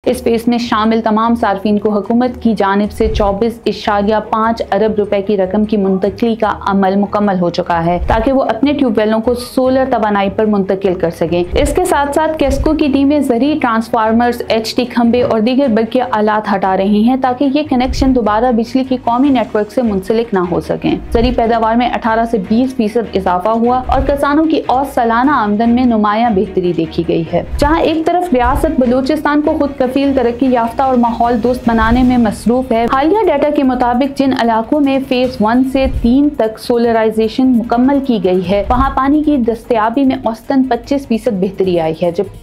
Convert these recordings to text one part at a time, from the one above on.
इस फेज में शामिल तमाम सार्फिन को हुकूमत की जानिब से 24.5 अरब रुपए की रकम की मुंतकली का अमल मुकम्मल हो चुका है ताकि वो अपने ट्यूबवेलों को सोलर तवानाई पर मुंतकिल कर सकें। इसके साथ साथ केस्को की टीमें ज़री ट्रांसफार्मर्स, HT खंबे और दीगर बल्कि आलात हटा रही हैं ताकि ये कनेक्शन दोबारा बिजली की कौमी नेटवर्क से मुंसलिक ना हो सकें। ज़री पैदावार में 18 से 20% इजाफा हुआ और किसानों की औसत सालाना आमदन में नुमाया बेहतरी देखी गई है। जहाँ एक तरफ रियासत बलूचिस्तान को खुद कफील, तरक्की याफ्ता और माहौल दोस्त बनाने में मसरूफ है, हालिया डाटा के मुताबिक जिन इलाकों में फेज 1 से 3 तक सोलराइजेशन मुकम्मल की गई है वहाँ पानी की दस्तयाबी में औसतन 25% बेहतरी आई है। जब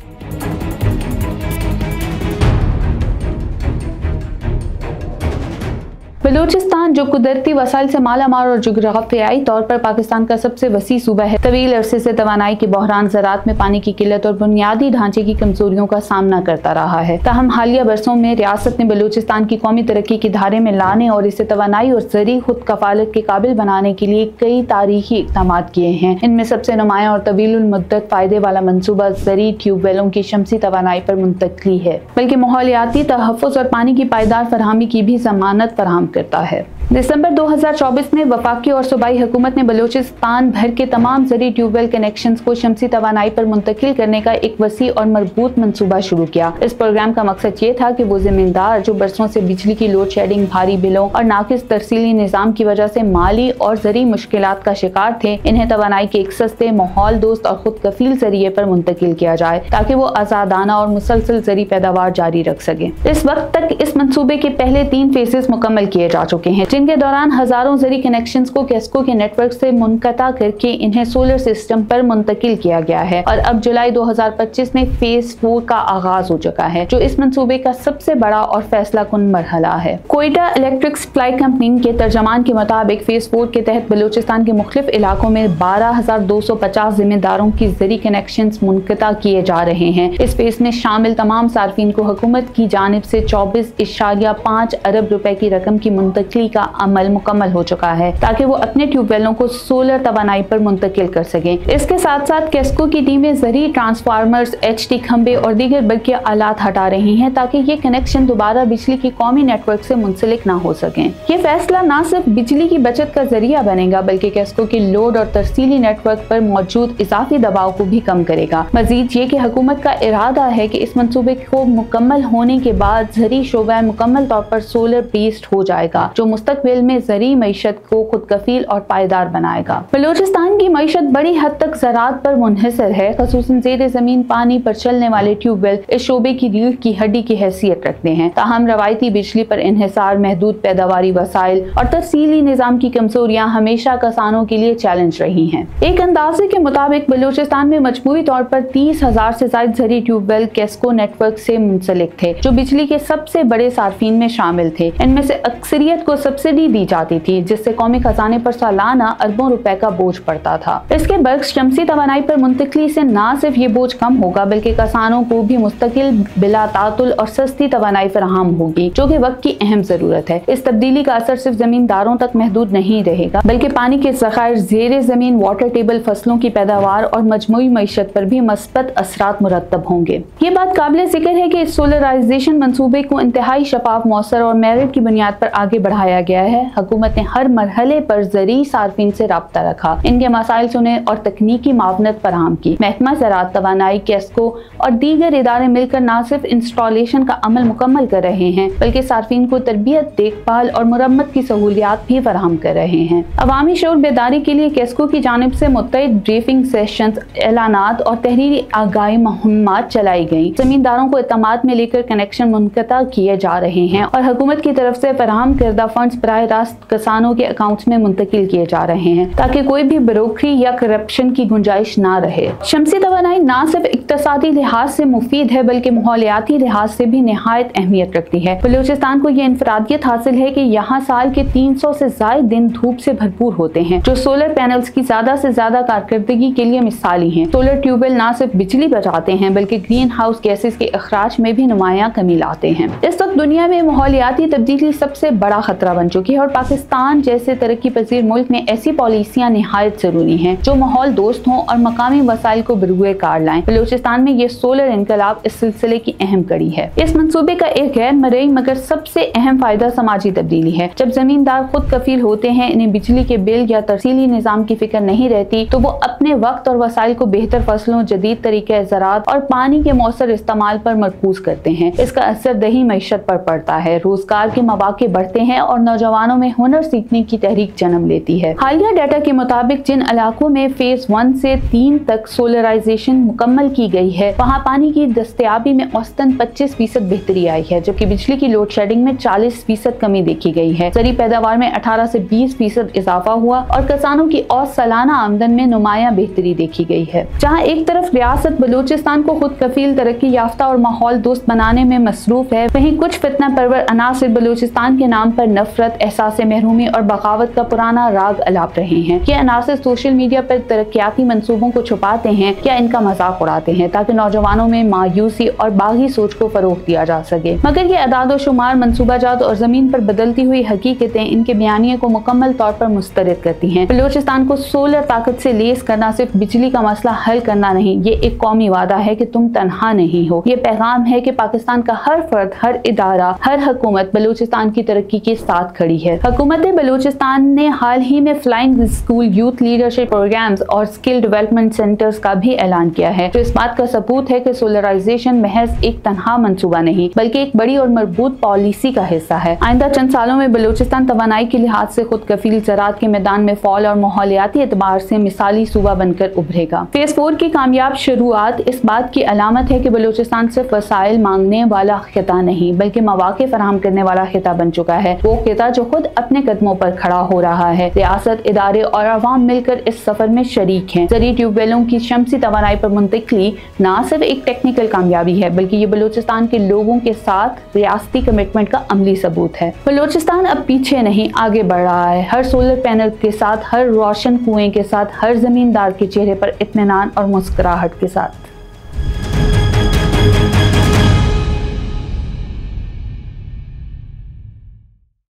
बलूचिस्तान जो कुदरती वसाइल से मालामाल और जोग्राफियाई तौर पर पाकिस्तान का सबसे वसी सूबा है, तवील अरसे से तवानाई के बहरान, ज़राअत में पानी की किल्लत और बुनियादी ढांचे की कमजोरियों का सामना करता रहा है। ताहम हालिया बरसों में रियासत ने बलूचिस्तान की कौमी तरक्की की धारे में लाने और इसे तवानाई और ज़री खुद कफालत के काबिल बनाने के लिए कई तारीखी इक़दाम किए हैं। इनमें सबसे नुमाया और तवील मुद्दत फ़ायदे वाला मनसूबा ज़री ट्यूबवेलों की शमसी तवानाई पर मुंतकली है, बल्कि माहौलियाती तहफ़्फ़ुज़ और पानी की पायदार फरहमी की भी ज़मानत फराहम करता है। दिसंबर 2024 में वफाकी और सूबाई हुकूमत ने बलूचिस्तान भर के तमाम ज़री ट्यूबवेल कनेक्शंस को शमसी तवानाई पर मुंतकिल करने का एक वसी और मरबूत मंसूबा शुरू किया। इस प्रोग्राम का मकसद ये था कि वो ज़मींदार जो बरसों से बिजली की लोड शेडिंग, भारी बिलों और नाकिस तरसीली निज़ाम की वजह से माली और ज़री मुश्किलात का शिकार थे, इन्हें तवानाई के एक सस्ते, माहौल दोस्त और खुद कफील ज़रिए पर मुंतकिल किया जाए ताकि वो आज़ादाना और मुसलसल ज़री पैदावार जारी रख सकें। इस वक्त तक इस मंसूबे के पहले 3 फेजेस मुकम्मल किए जा चुके हैं, जिनके दौरान हजारों ज़री कनेक्शंस को केस्को के नेटवर्क से मुनक़ता करके इन्हें सोलर सिस्टम पर मुंतकिल किया गया है और अब जुलाई 2025 में फेज 4 का आगाज हो चुका है, जो इस मंसूबे का सबसे बड़ा और फैसला कुन मरहला है। कोयटा इलेक्ट्रिक सप्लाई कंपनी के तर्जमान के मुताबिक फेज 4 के तहत बलूचिस्तान के मुख्तलिफ इलाकों में 12,250 जिम्मेदारों की ज़री कनेक्शंस मुनक़ता किए जा रहे हैं। इस फेज में शामिल तमाम सार्फिन को हुकूमत की जानिब से 24.5 अरब रुपए की रकम की मुंतकिली का अमल मुकम्मल हो चुका है ताकि वो अपने ट्यूबवेलों को सोलर तवानाई पर मुंतकिल कर सकें। इसके साथ साथ केस्को की टीमें ज़री ट्रांसफार्मर्स, HT खंबे और दीगर बल्कि आलात हटा रही हैं ताकि ये कनेक्शन दोबारा बिजली की कौमी नेटवर्क से मुंसलिक ना हो सकें। ये फैसला न सिर्फ बिजली की बचत का जरिया बनेगा बल्कि केस्को की लोड और तरसीली नेटवर्क पर मौजूद इजाफी दबाव को भी कम करेगा। मजीद ये कि हुकूमत का इरादा है कि इस मंसूबे को मुकम्मल होने के बाद ज़री शोबा मुकम्मल तौर पर सोलर बेस्ड हो जाएगा, जो मुस्तकबिल में ज़री मईशत को खुद कफील और पायदार बनाएगा। बलूचिस्तान की मईशत बड़ी हद तक ज़राअत पर मुनहसर है, ख़ुसूसन ज़ेरे ज़मीन पानी पर चलने वाले ट्यूबवेल इस शोबे की रीढ़ की हड्डी की हैसियत रखते हैं। ताहम रवायती बिजली पर इन्हिसार, महदूद पैदावारी वसाइल और तरसीली निज़ाम की कमजोरियाँ हमेशा किसानों के लिए चैलेंज रही हैं। एक अंदाजे के मुताबिक बलूचिस्तान में मजमूई तौर पर 30,000 से ज़ायद ज़री ट्यूबवेल केस्को नेटवर्क से मुंसलिक थे, जो बिजली के सबसे बड़े सार्फिन में शामिल थे। इनमें से अक्सरियत को सब्सिडी दी जाती थी, जिससे कौमी खजाने पर सालाना अरबों रुपए का बोझ पड़ता था। इसके बरक्स शमसी तवानाई पर मुंतकिली से न सिर्फ ये बोझ कम होगा बल्कि किसानों को भी मुस्तकिल, बिला तातुल और सस्ती तवानाई फराहम होगी, जो कि वक्त की अहम जरूरत है। इस तब्दीली का असर सिर्फ जमींदारों तक महदूद नहीं रहेगा बल्कि पानी के ज़खायर, ज़ेरे ज़मीन वाटर टेबल, फसलों की पैदावार और मजमूई मईशत पर भी मस्बत असरात मुरत्तब होंगे। ये बात काबिल जिक्र है कि इस सोलराइजेशन मंसूबे को इंतहाई शफाफ, मौसर और मेरिट की बुनियाद पर आगे बढ़ाया गया है। हुकूमत ने हर मरहले पर ज़री सार्फिन से राब्ता रखा, इनके मसाइल सुने और तकनीकी मावनत फराहम की। महकमा ज़राअत, तवानाई, केस्को और दीगर इदारे मिलकर न सिर्फ इंस्टॉलेशन का अमल मुकम्मल कर रहे हैं बल्कि सार्फिन को तरबियत, देखभाल और मुरम्मत की सहूलियात भी फराहम कर रहे हैं। अवामी शऊर बेदारी के लिए केस्को की जानिब से मुत्तइद ब्रीफिंग सेशंस, ऐलानात और तहरीरी आगाही मुहिम्मात चलाई गई। जमींदारों को इत्तमाद में लेकर कनेक्शन मुनक़ता किए जा रहे हैं और हुकूमत की तरफ से फराहम करदा फंड्स बराह रास्त किसानों के अकाउंट्स में मुंतकिल किए जा रहे हैं ताकि कोई भी ब्रोकरी या करप्शन की गुंजाइश ना रहे। शमसी तवानाई न सिर्फ इक्तसादी लिहाज से मुफीद है बल्कि माहौलियाती लिहाज से भी निहायत अहमियत रखती है। बलूचिस्तान को यह इंफरादियत हासिल है कि यहाँ साल के 300 से ज़ायद दिन धूप से भरपूर होते हैं, जो सोलर पैनल्स की ज्यादा से ज्यादा कारकर्दगी के लिए मिसाली हैं। सोलर ट्यूबवेल न सिर्फ बिजली बचाते हैं बल्कि ग्रीन हाउस गैसेस के अखराज में भी नुमाया कमी लाते हैं। इस वक्त दुनिया में माहौलियाती तब्दीली सबसे बड़ा खतरा बन चुकी है और पाकिस्तान जैसे तरक्की पजीर मुल्क में ऐसी पॉलिसियां निहायत जरूरी हैं जो माहौल दोस्त हों और मकामी वसाइल को बिरुए कार लाएं। बलूचिस्तान में ये सोलर इनकलाब इस सिलसिले की अहम कड़ी है। इस मंसूबे का एक गैर मरई मगर सबसे अहम फायदा समाजी तब्दीली है। जब जमींदार खुद कफील होते हैं, इन्हें बिजली के बिल या तरसीली निजाम की फिक्र नहीं रहती, तो वो अपने वक्त और वसाइल को बेहतर फसलों, जदीद तरीके ज़राअत और पानी के मौसर इस्तेमाल पर मरकूज करते हैं। इसका असर दही मईशत पर पड़ता है, रोजगार के मौके बढ़ते हैं और नौजवानों में हुनर सीखने की तहरीक जन्म लेती है। हालिया डाटा के मुताबिक जिन इलाकों में फेज 1 से 3 तक सोलराइजेशन मुकम्मल की गई है, वहाँ पानी की दस्तयाबी में औसतन 25% बेहतरी आई है, जबकि बिजली की लोड शेडिंग में 40% कमी देखी गई है। ज़री पैदावार में 18 से 20% इजाफा हुआ और किसानों की औसत सालाना आमदन में नुमाया बेहतरी देखी गई है। जहाँ एक तरफ रियासत बलूचिस्तान को खुद कफील, तरक्की याफ्ता और माहौल दोस्त बनाने में मसरूफ है, वहीं कुछ फितना परवर अनासिर बलूचिस्तान के नाम पर नफरत, एहसास महरूमी और बगावत का पुराना राग अलाप रहे हैं। ये अनासिर सोशल मीडिया पर तरक्याती मंसूबों को छुपाते हैं या इनका मजाक उड़ाते हैं ताकि नौजवानों में मायूसी और बागी सोच को फरोग दिया जा सके। मगर ये अदाद शुमार, मनसूबाजात और जमीन पर बदलती हुई हकीकतें इनके बयानिए को मुकम्मल तौर पर मुस्तरद करती हैं। बलूचिस्तान को सोलर ताकत से लेस करना सिर्फ बिजली का मसला हल करना नहीं, ये एक कौमी वादा है कि तुम तनहा नहीं हो। ये पैगाम है कि पाकिस्तान का हर फर्द, हर इदारा, हर हुकूमत बलूचिस्तान की तरक्की के साथ खड़ी है। हुकूमत बलूचिस्तान ने हाल ही में flying school, youth leadership programs और स्किल डेवलपमेंट सेंटर्स का भी ऐलान किया है, जो इस बात का सबूत है कि सोलराइजेशन महज एक तनहा मंसूबा नहीं बल्कि एक बड़ी और मजबूत पॉलिसी का हिस्सा है। आइंदा चंद सालों में बलूचिस्तान तवानाई के लिहाज से खुद कफील, ज़राअत के मैदान में फॉल और माहौलियाती एतबार से मिसाली सूबा बनकर उभरेगा। फेज 4 की कामयाब शुरुआत इस बात की अलामत है कि बलूचिस्तान सिर्फ वसाइल मांगने वाला खिता नहीं बल्कि मौके फराहम करने वाला खिता बन चुका है। वो खिता जो खुद अपने कदमों पर खड़ा हो रहा है। रियासत, इदारे और अवाम मिलकर इस सफर में शरीक हैं। ज़री ट्यूबवेलों की शमसी तवानाई पर मुंतकिली न सिर्फ एक टेक्निकल कामयाबी है बल्कि ये बलूचिस्तान के लोगों के साथ रियासती कमिटमेंट का अमली सबूत है। बलूचिस्तान अब पीछे नहीं, आगे बढ़ रहा है। हर सोलर पैनल के साथ, हर रोशन कुएं के साथ, हर जमींदार के चेहरे पर इत्मीनान और मुस्कुराहट के साथ।